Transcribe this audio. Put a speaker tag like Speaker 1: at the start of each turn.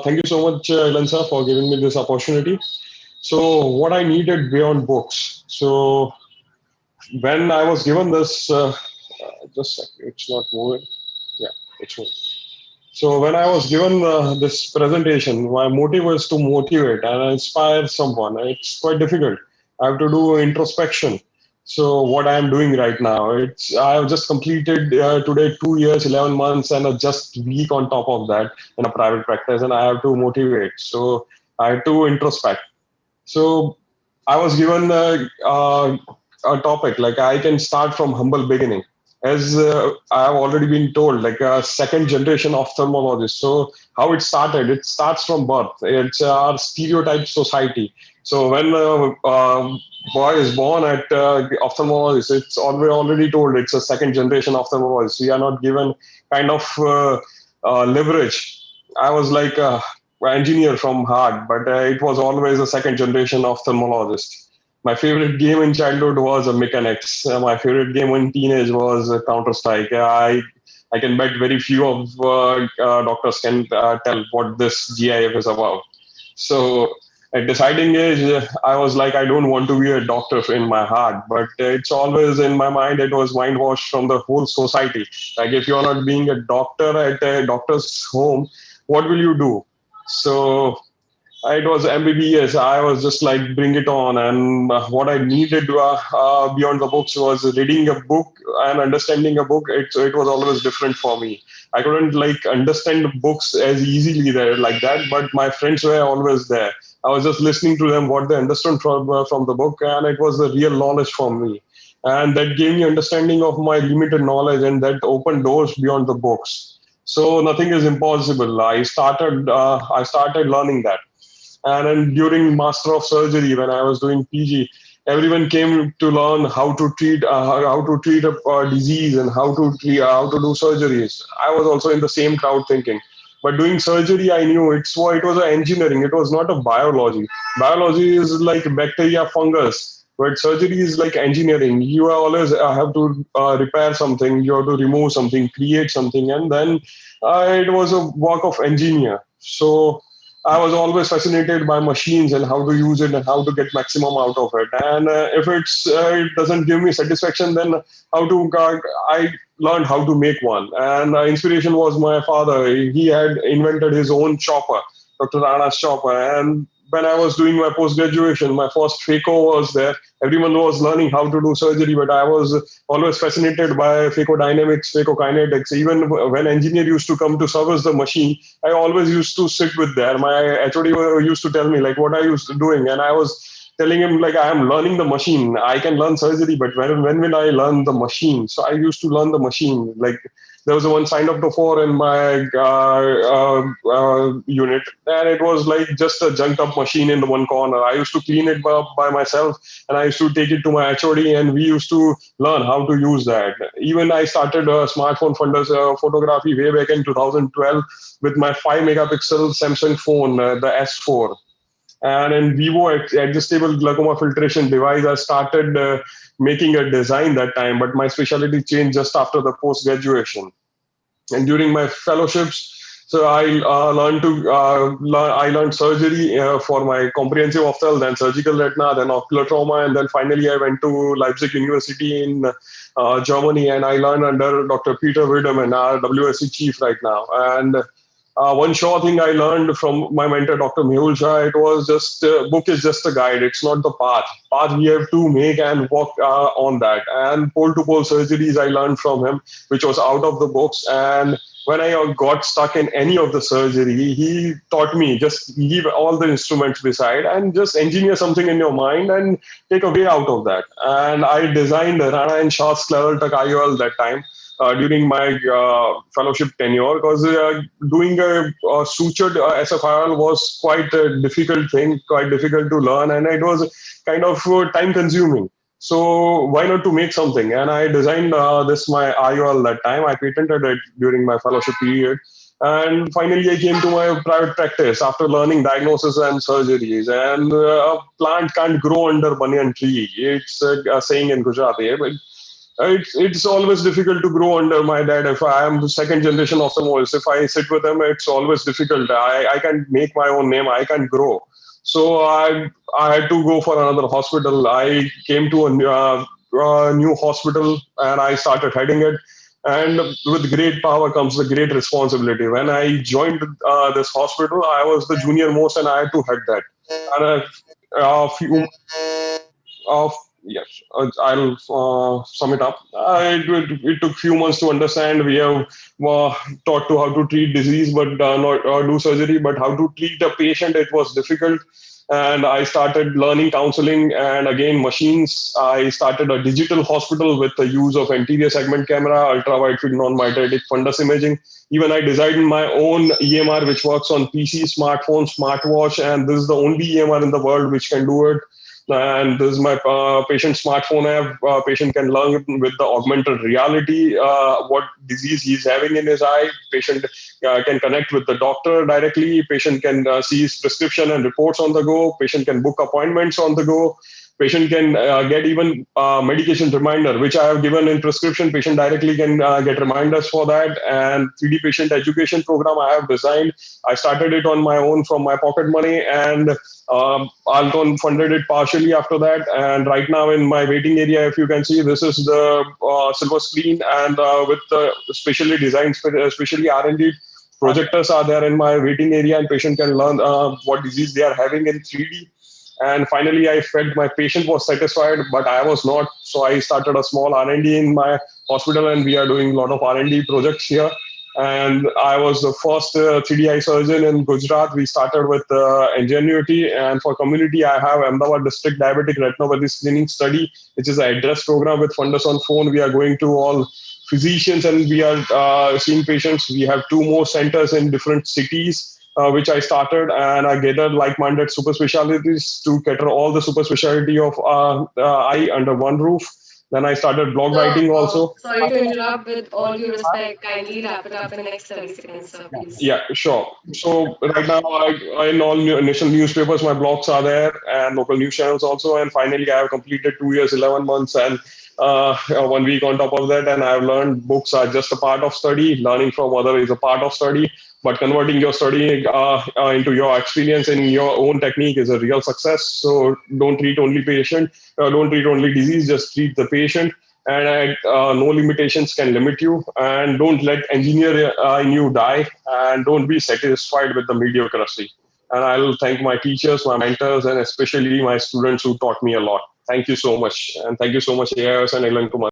Speaker 1: Thank you so much, Lensa, for giving me this opportunity. So, what I needed beyond books. So, when I was given this, just a sec, it's not moving. Yeah, it's moving. So, when I was given this presentation, my motive was to motivate and inspire someone. It's quite difficult. I have to do introspection. So, what I am doing right now, I have just completed today 2 years, 11 months, and a just week on top of that in a private practice, and I have to motivate. So, I have to introspect. So I was given a topic like I can start from humble beginning. As I have already been told, like a second generation ophthalmologist. So how it started? It starts from birth. It's our stereotype society. So when a boy is born at ophthalmologist, it's already told it's a second generation ophthalmologist. We are not given kind of leverage. I was like, engineer from heart, but it was always a second generation ophthalmologist. My favorite game in childhood was mechanics. My favorite game in teenage was Counter Strike. I can bet very few of doctors can tell what this GIF is about. So at deciding age, I was like, I don't want to be a doctor in my heart, but it's always in my mind. It was mind washed from the whole society. Like if you're not being a doctor at a doctor's home, what will you do? So it was MBBS. I was just like, bring it on. And what I needed beyond the books was reading a book and understanding a book. It was always different for me. I couldn't like understand books as easily there like that, but my friends were always there. I was just listening to them, what they understood from the book, and it was the real knowledge for me. And that gave me understanding of my limited knowledge, and that opened doors beyond the books. So nothing is impossible. I started learning that. And then during Master of Surgery, when I was doing PG, everyone came to learn how to treat a disease and how to do surgeries. I was also in the same crowd thinking. But doing surgery, I knew it was an engineering. It was not a biology. Biology is like bacteria, fungus. But surgery is like engineering. You always have to repair something. You have to remove something, create something, and then it was a work of engineer. So I was always fascinated by machines and how to use it and how to get maximum out of it. And if it doesn't give me satisfaction, then I learned how to make one. And inspiration was my father. He had invented his own chopper, Dr. Rana's chopper. And when I was doing my post graduation, my first FACO was there. Everyone was learning how to do surgery, but I was always fascinated by phaco-dynamics, phaco-kinetics. Even when engineer used to come to service the machine, I always used to sit with there. My HOD used to tell me like what I used to doing, and I was telling him like I am learning the machine. I can learn surgery, but when will I learn the machine? So I used to learn the machine. Like there was one signed up to four in my unit, and it was like just a junked up machine in the one corner. I used to clean it by myself, and I used to take it to my HOD, and we used to learn how to use that. Even I started smartphone photography way back in 2012 with my 5 megapixel Samsung phone, the S4. And in Vivo adjustable glaucoma filtration device, I started making a design that time, but my specialty changed just after the post graduation. And during my fellowships, so I learned surgery for my comprehensive ophthalm, then surgical retina, then ocular trauma, and then finally I went to Leipzig University in Germany, and I learned under Dr. Peter Wiedemann, our WSC chief right now. And one sure thing I learned from my mentor, Dr. Mehul Shah, it was just book is just a guide. It's not the path. Path we have to make and walk on that. And pole-to-pole surgeries I learned from him, which was out of the books. And when I got stuck in any of the surgery, he taught me just leave all the instruments beside and just engineer something in your mind and take a way out of that. And I designed Rana and Shah's Scleral IOL that time. During my fellowship tenure, because doing a sutured SFIL was quite a difficult thing, quite difficult to learn, and it was kind of time consuming. So why not to make something? And I designed my IOL that time. I patented it during my fellowship period. And finally, I came to my private practice after learning diagnosis and surgeries. And a plant can't grow under banyan tree. It's a saying in Gujarati. it's always difficult to grow under my dad. If I am the second generation ophthalmologist, if I sit with him, it's always difficult. I can't make my own name. I can't grow. So I had to go for another hospital. I came to a new hospital and I started heading it. And with great power comes the great responsibility. When I joined this hospital, I was the junior most and I had to head that. And a few of yes, I'll sum it up. It took few months to understand. We have taught to how to treat disease, but not do surgery. But how to treat a patient, it was difficult. And I started learning counseling and again machines. I started a digital hospital with the use of anterior segment camera, ultra wide field non-mitotic fundus imaging. Even I designed my own EMR, which works on PC, smartphone, smartwatch, and this is the only EMR in the world which can do it. And this is my patient smartphone app. Patient can learn with the augmented reality what disease he's having in his eye. Patient can connect with the doctor directly. Patient can see his prescription and reports on the go. Patient can book appointments on the go. Patient can get even medication reminder, which I have given in prescription. Patient directly can get reminders for that. And 3D patient education program I have designed. I started it on my own from my pocket money, and Alcon funded it partially after that. And right now in my waiting area, if you can see, this is the silver screen, and with the specially designed, specially R&D projectors are there in my waiting area, and patient can learn what disease they are having in 3D. And finally, I felt my patient was satisfied, but I was not. So I started a small R&D in my hospital, and we are doing a lot of R&D projects here. And I was the first 3D eye surgeon in Gujarat. We started with Ingenuity, and for community, I have Ahmedabad District Diabetic Retinopathy Screening Study, which is an address program with fundus on phone. We are going to all physicians, and we are seeing patients. We have 2 more centers in different cities, which I started, and I gathered like-minded super specialties to cater all the super specialty of eye under one roof. Then I started blog
Speaker 2: Sir,
Speaker 1: writing also.
Speaker 2: sorry to interrupt. With all due respect, kindly wrap it up in the next 30 seconds, sir, please.
Speaker 1: Yeah, sure. So right now, in all national newspapers, my blogs are there, and local news channels also. And finally, I have completed 2 years, 11 months, and 1 week on top of that. And I've learned books are just a part of study. Learning from other is a part of study. But converting your study into your experience in your own technique is a real success. So don't treat only patient, don't treat only disease, just treat the patient. And no limitations can limit you. And don't let engineer in you die. And don't be satisfied with the mediocrity. And I'll thank my teachers, my mentors, and especially my students who taught me a lot. Thank you so much. And thank you so much, AIOS and Elan Kumar.